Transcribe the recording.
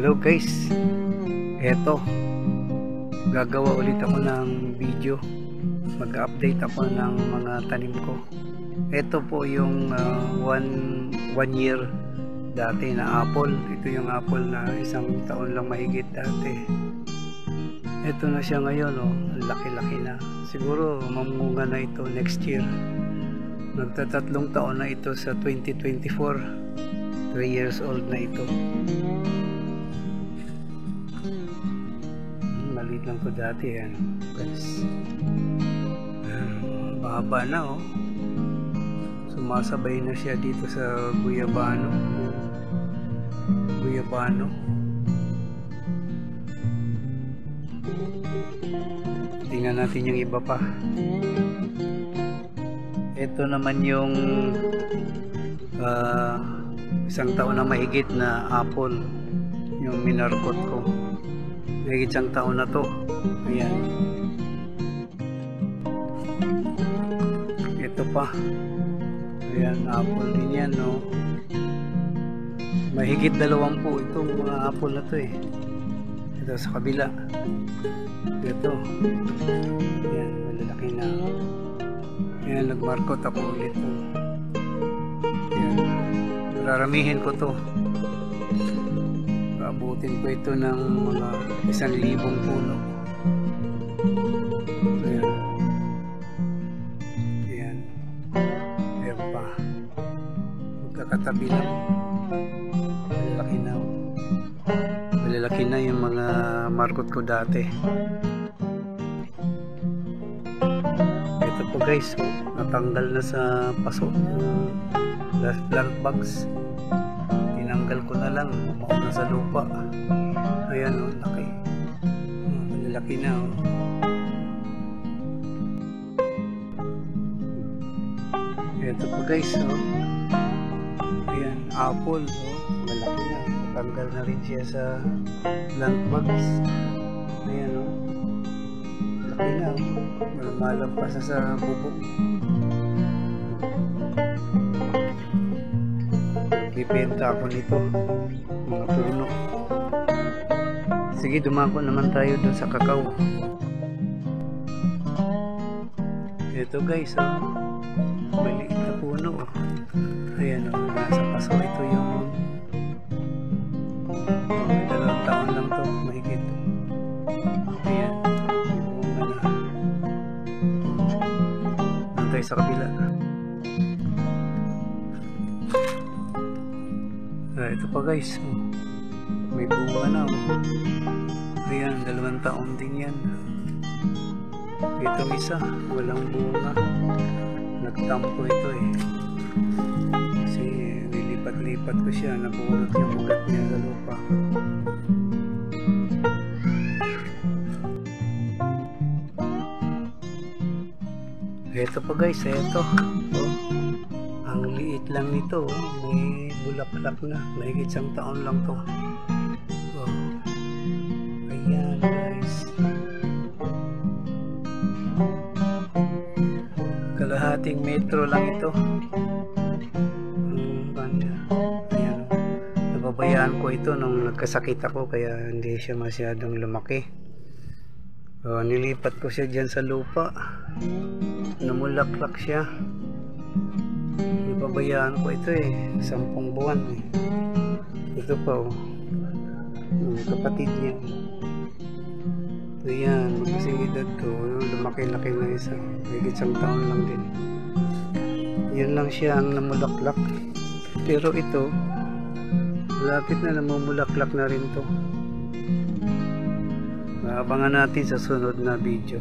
Hello guys, eto gagawa ulit ako ng video, mag-update ako ng mga tanim ko. Eto po yung one year dati na apple. Ito yung apple na isang taon lang mahigit dati. Eto na siya ngayon, laki-laki na. Siguro mamunga na ito next year. Magtatatlong taon na ito sa 2024. 3 years old na ito. Maliit lang to dati yan guys. Mahaba na sumasabay na siya dito sa guyabano. Tingnan natin yung iba pa. Ito naman yung isang taon na mahigit na apple, yung minarkot ko. Mahigit isang taon na to. Ayan. Ito pa. Ayan, apple din yan, no? Mahigit 20 itong mga apple na to eh. Ito sa kabila. Ito. Ayan, malalaki na. Ayan, nagmarkot ako ulit. Ayan. Raramihin ko to. Abutin ko ito ng mga 1,000 puno. Ayan. Ayan. Ayan pa. Magkakatabi lang. Malalaki na. Malalaki na yung mga markot ko dati. Ito po guys, natanggal na sa paso. Last plant box. Tinanggal ko na lang, mauna sa lupa. Ayan laki. Malalaki na Ito po guys, ayan, apple, malaki na. Natanggal na rin siya sa plant box. Ayan laki na. Malampas na sa bubong. Bibenta ako nito, mga puno. Sige, dumako naman tayo dun sa kakao. Ito guys, maliit na puno. Ayan nasa paso. Ito yung 2 taon lang to, mahigit. Ayan, tayo sa kabila. Ito pa guys, may bunga na. Ayan, 2 taon din yan. Ito isa, walang bunga. Nagtampo ito eh. Kasi nilipat-lipat ko siya, nabulot yung ugat niya sa lupa. Ito pa guys, ito. Ang liit lang nito, may bulaklak na, mahigit 1 taon lang to. Ayan guys, kalahating metro lang ito. Ayan, nababayaan ko ito nung nagkasakit ako, kaya hindi siya masyadong lumaki. Nilipat ko siya dyan sa lupa, namulaklak siya. Pabayaan ko ito 10 buwan Ito pa kapatid niya. Ayan, magkasing edad to, lumaki-laki na isa, higit 1 taon lang din. Yan lang siya ang namulaklak, pero ito lapit na namumulaklak na rin to. Abangan natin sa sunod na video.